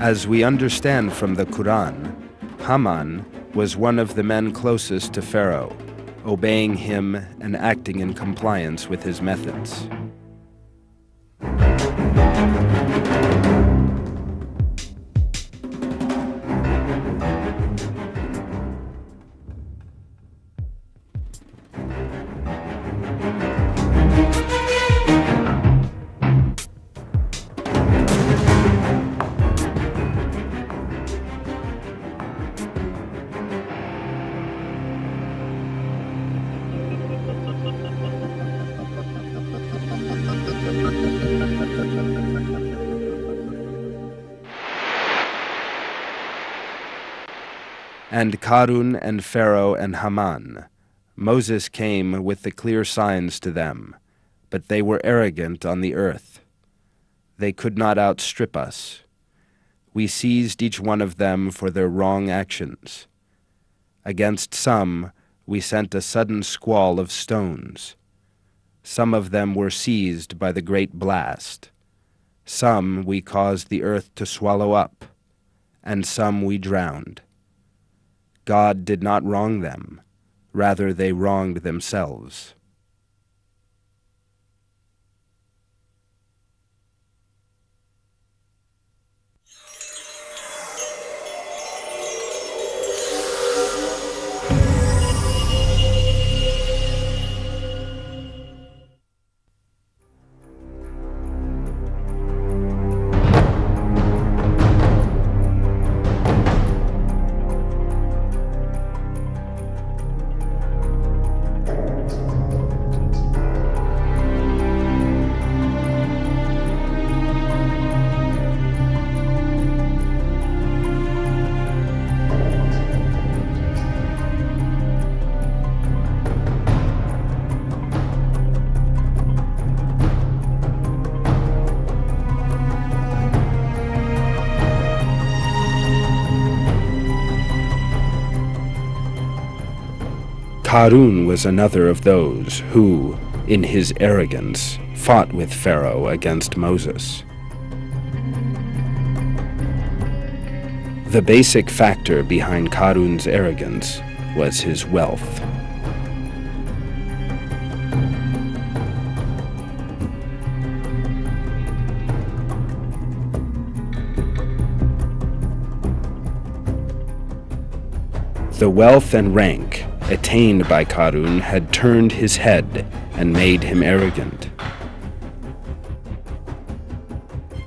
As we understand from the Quran, Haman was one of the men closest to Pharaoh, obeying him and acting in compliance with his methods. And Karun and Pharaoh and Haman, Moses came with the clear signs to them, but they were arrogant on the earth. They could not outstrip us. We seized each one of them for their wrong actions. Against some we sent a sudden squall of stones. Some of them were seized by the great blast. Some we caused the earth to swallow up, and some we drowned. God did not wrong them, rather they wronged themselves. Karun was another of those who, in his arrogance, fought with Pharaoh against Moses. The basic factor behind Karun's arrogance was his wealth. The wealth and rank attained by Karun had turned his head and made him arrogant.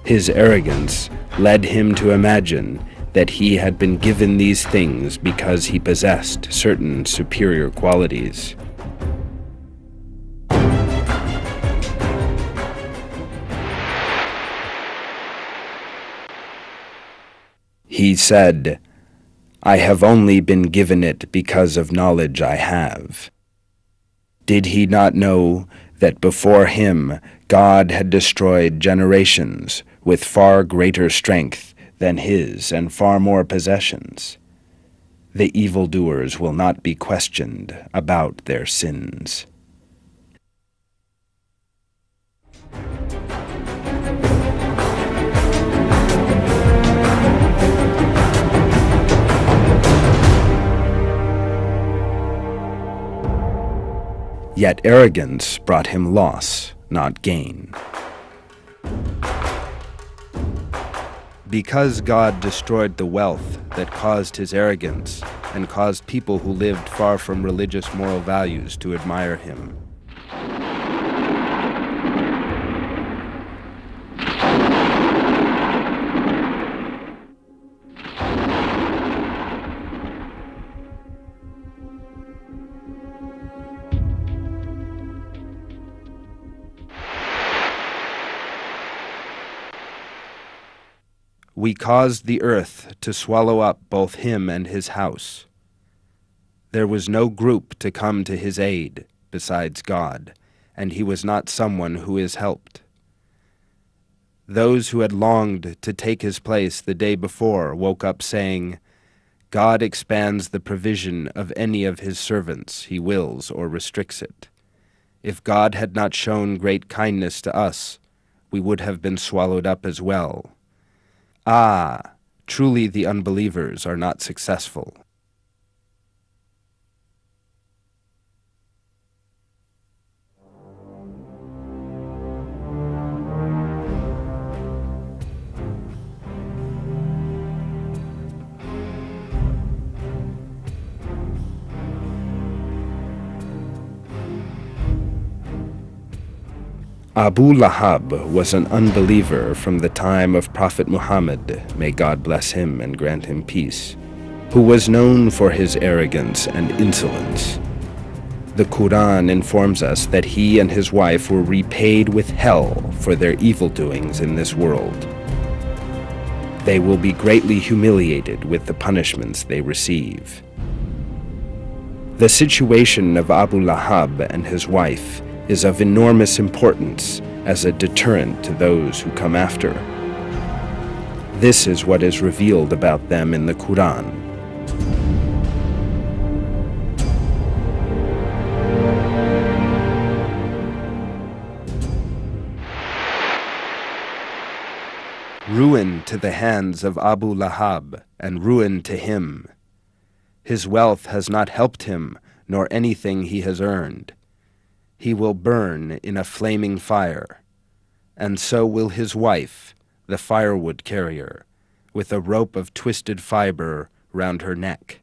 His arrogance led him to imagine that he had been given these things because he possessed certain superior qualities. He said, "I have only been given it because of knowledge I have." Did he not know that before him God had destroyed generations with far greater strength than his and far more possessions? The evildoers will not be questioned about their sins. Yet arrogance brought him loss, not gain. Because God destroyed the wealth that caused his arrogance and caused people who lived far from religious moral values to admire him. We caused the earth to swallow up both him and his house. There was no group to come to his aid besides God, and he was not someone who is helped. Those who had longed to take his place the day before woke up saying, "God expands the provision of any of his servants he wills or restricts it. If God had not shown great kindness to us, we would have been swallowed up as well. Ah, Truly the unbelievers are not successful. Abu Lahab was an unbeliever from the time of Prophet Muhammad, may God bless him and grant him peace, who was known for his arrogance and insolence. The Quran informs us that he and his wife were repaid with hell for their evil doings in this world. They will be greatly humiliated with the punishments they receive. The situation of Abu Lahab and his wife is of enormous importance as a deterrent to those who come after. This is what is revealed about them in the Quran. Ruin to the hands of Abu Lahab, and ruin to him. His wealth has not helped him, nor anything he has earned. He will burn in a flaming fire, and so will his wife, the firewood carrier, with a rope of twisted fiber round her neck.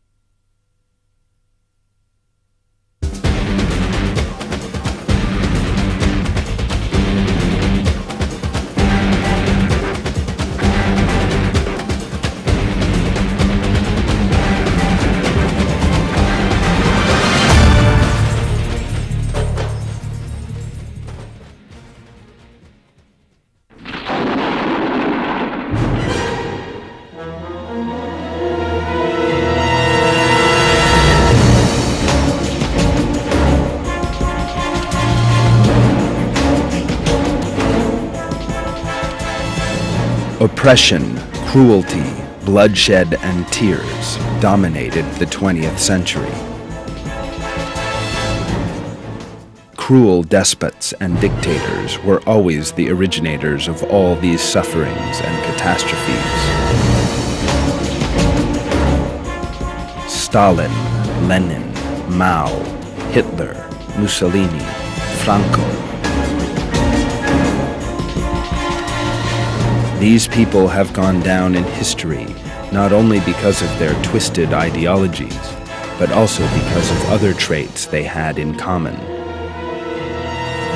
Oppression, cruelty, bloodshed, and tears dominated the 20th century. Cruel despots and dictators were always the originators of all these sufferings and catastrophes. Stalin, Lenin, Mao, Hitler, Mussolini, Franco. These people have gone down in history not only because of their twisted ideologies, but also because of other traits they had in common.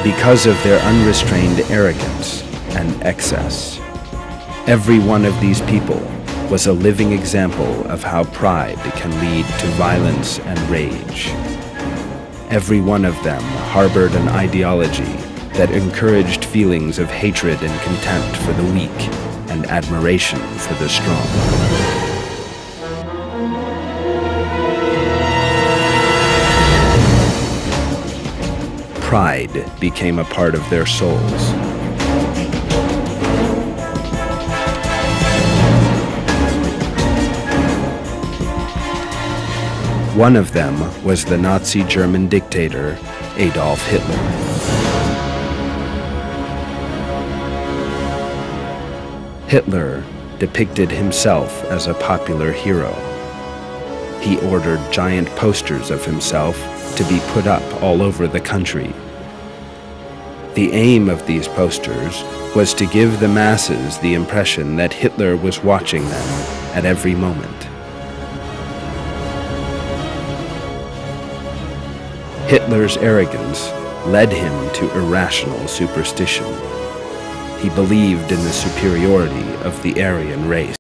Because of their unrestrained arrogance and excess. Every one of these people was a living example of how pride can lead to violence and rage. Every one of them harbored an ideology that encouraged feelings of hatred and contempt for the weak and admiration for the strong. Pride became a part of their souls. One of them was the Nazi German dictator Adolf Hitler. Hitler depicted himself as a popular hero. He ordered giant posters of himself to be put up all over the country. The aim of these posters was to give the masses the impression that Hitler was watching them at every moment. Hitler's arrogance led him to irrational superstition. He believed in the superiority of the Aryan race.